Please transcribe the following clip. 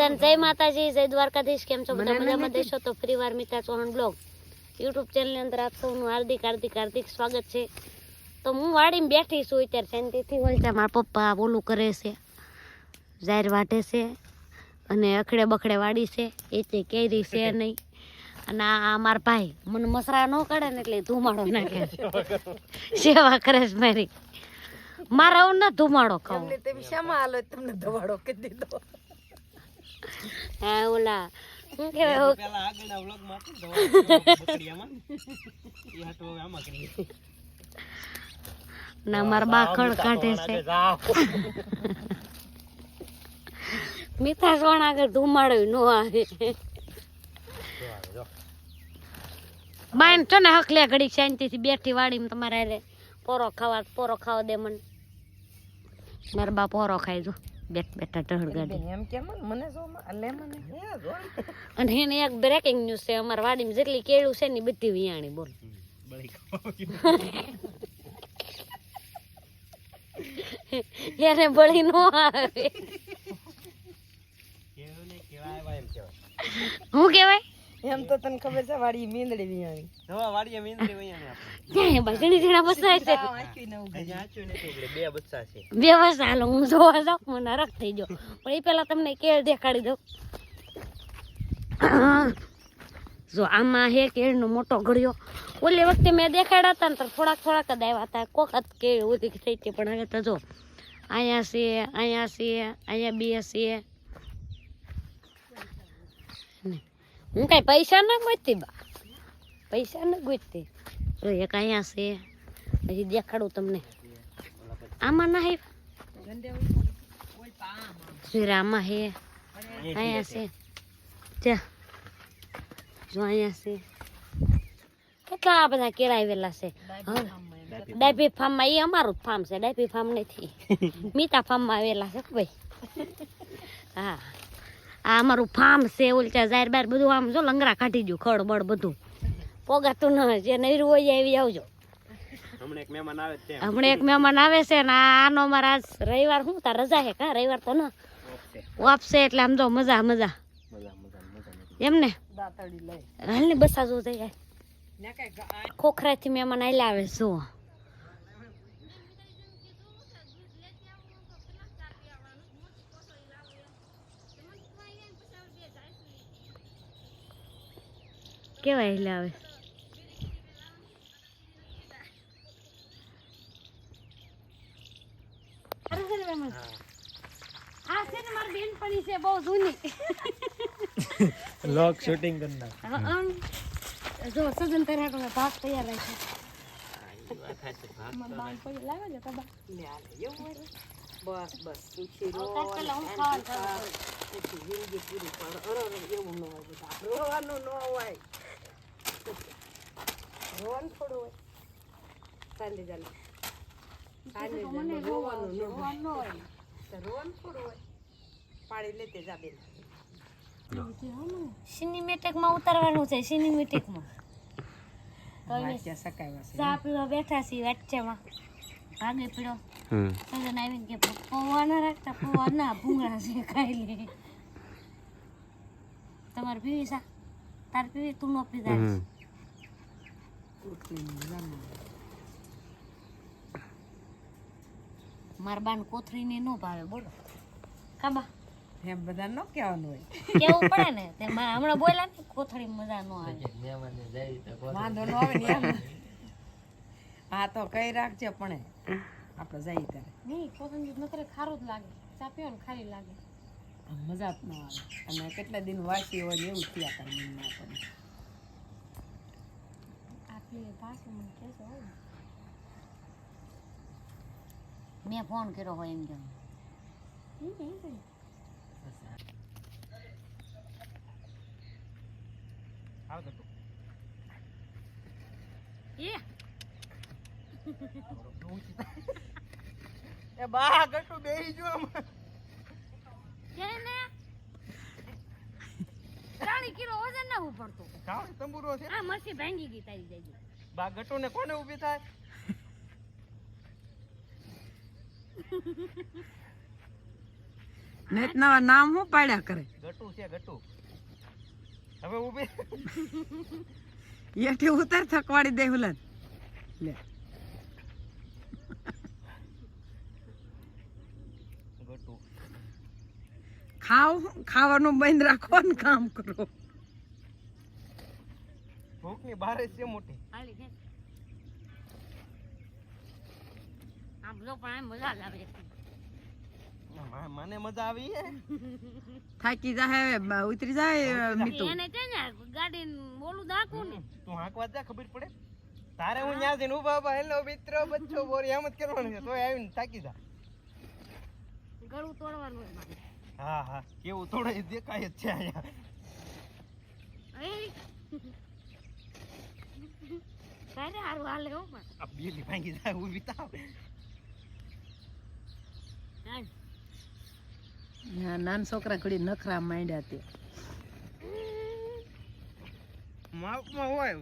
જય માતાજી, જય દ્વારકાધીશ. કેમ છો બધા? મજામાં દેશો તો ફરીવાર Mita Chauhan blog YouTube channel ની અંદર આપ સૌનું હાર્દિક સ્વાગત છે. તો હું વાડીમાં બેઠી છું અત્યારે શાંતિથી. હોય છે મારા પપ્પા બોલું કરે છે, જાહેર વાટે છે અને અખડે બખડે વાડી છે, એ કેરી છે નહીં. અને આ મારા ભાઈ મને મસરા ન કાઢે ને એટલે ધુમાડો નાખે, સેવા કરે છે મારી. મારા આવું ના ધુમાડો ખાવ. તમને ધુમાડો કે દીધો. હા ઓલા શું કહેવાય, પેલા આગળના વ્લોગમાં બકડીયામાં ઈ હાટો હવે આમાં કરી ના મારા બાખડ કાઢે છે. મીઠા સોણ આગળ ધુમાડો નો આવે. બાઈન છો ને હકલે ઘડી શાંતિથી બેઠી વાડીમાં તમારે રે પોરો ખાવા દે મને. મારા બા પોરો ખાઈ જો બેઠા ટહળ ગાડી એમ કેમ મને જો લે મને અને એને એક બ્રેકિંગ ન્યૂઝ છે. અમાર વાડીમાં જેટલી કેળું છે ને બધી વિયાણી બોલ એને બળી નો આવે. હું કેવાય એમ તો તને ખબર છે વાડી મીંદડી વિયાણી દવા વાડી મીંદડી વિયાણી આપણે બગડી જણા બસા છે બે બચ્ચા છે બે બચ્ચા. હાલો હું જોવા જાઉં, મને રખ થઈ ગયો. પણ એ પેલા તમને કેળ દેખાડી દઉં. જો આમાં હે કેળ નો મોટો ઘડિયો. ઓલી વખતે મેં દેખાડ્યા હતા ને તો થોડાક જ આવ્યા હતા. કોક કેળ ઓછી થઈ હતી, પણ હવે તો જો અહીંયા છે, અહીંયા બે છે. હું કઈ પૈસા ના ગોતતી બા, પૈસા ના ગોતતી. એક અહીંયા છે, હજી દેખાડું તમને. આમાં ના આમાં હે, અહીંયા છે ત્યાં જો અહીંયા છે. કેટલા બધા કેળા આવેલા છે. ડાયપી ફાર્મ માં, એ અમારું જ ફાર્મ છે, ડાયપી ફાર્મ નથી, મીઠા ફાર્મ માં આવેલા છે ભાઈ. હા આ અમારું ફાર્મ છે. ઓલચા જાહેર બાર બધું આમ જો લંગરા કાઢી ગયું, ખડ બળ બધું પોગાતું ન. જે નૈરું હોય આવી આવજો. હમણાં એક મહેમાન આવે છે ને આનો અમારા આજ રવિવાર શું તાર રજા છે કા? રવિવાર તો ના આપશે એટલે આમ જો મજા એમ ને. હાલ ને બસા જો જઈ ખોખરા થી મહેમાન આયલા આવે જો. કેવા હેલા આવે. આ છે ને મારી બેનપણી છે બહુ જૂની. લોક શૂટિંગ કરના જો સજન તરાકો મે ભાગ તૈયાર રાખી. મન બાન કોઈ લાવે છે તબા લે આલે એવું હોય બસ ઉછી રો પેલા હું ખાવાનું પછી જિંદગી પૂરી પર એવું ન હોય. બધા રોવાનું ન હોય, રોવાનું થોડું હોય. ચાલી મને રોવાનું ન હોય, રોવાનું થોડું હોય. પાડી લેતે જા બેન. સિનેમેટિકમાં ઉતારવાનું છે, સિનેમેટિકમાં ચા પીવા બેઠા છીએ વચ્ચેમાં ભાગે પીડો. સજન આવીને કે પૌવા ના રાખતા, પૌવા ના ભૂંગળા છે ખાઈ લે. તમારે પીવી સા? તાર પીવી? તું નો પીધા મારા બાન કોથળી ને નો ભાવે બોલો કાબા. એમ બધા નો કહેવાનું હોય, કેવું પડે ને. તે હમણાં બોલ્યા ને કોથળી મજા નો આવે, વાંધો નો આવે ને એમ. હા તો કઈ રાખજે પણ આપણે જઈ ત્યારે નહીં. કોથળી નકરે ખારું જ લાગે, ચા પીવો ને ખારી લાગે, મજા જ ન આવે. અને કેટલા દિન વાસી હોય ને એવું થયા કરે મને આપણને. આટલી ભાષા મને કહેશો મેં ફોન કર્યો હોય એમ કેમ. એ બા ગટુ બેહી જો કેને 40 કિલો વજન ના ઉપડતો. કાવ તંબુરો છે આ મસી ભાંગી ગઈ તારી જઈ. બા ગટુ ને કોને ઊભી થાય? નેત નવા નામ હું પાડ્યા કરે ગટુ છે ગટુ હવે ઊભી એથી ઉતર થકવાડી દે હુલન લે ગટુ ખાવાનું બંધ રાખો ને કામ કરો ભૂખની બારે છે મોટી હાલી છે આમ જો પણ મજા જ આવે છે મને મજા આવી હે થાકી જાય ઉતરી જાય મીતુ એને છે ને ગાડી બોલું દાખવું ને તું હાંકવા જા ખબર પડે તારે હું ન્યા જઈને ઊભા હેલો મિત્ર બચ્ચો બોરી એમ જ કરવાનું છે તોય આવીને થાકી જા ગળું તોડવાનું છે મારે હા હા કેવું થોડે દેખાય જ છે અહીંયા કાંઈ ને હારું હાલે હો પણ આ બેલી ભાંગી જાય ઊભી થાવ હાલ. નાના છોકરા ઘડી નખરા માંડ્યા તે માપમાં હોય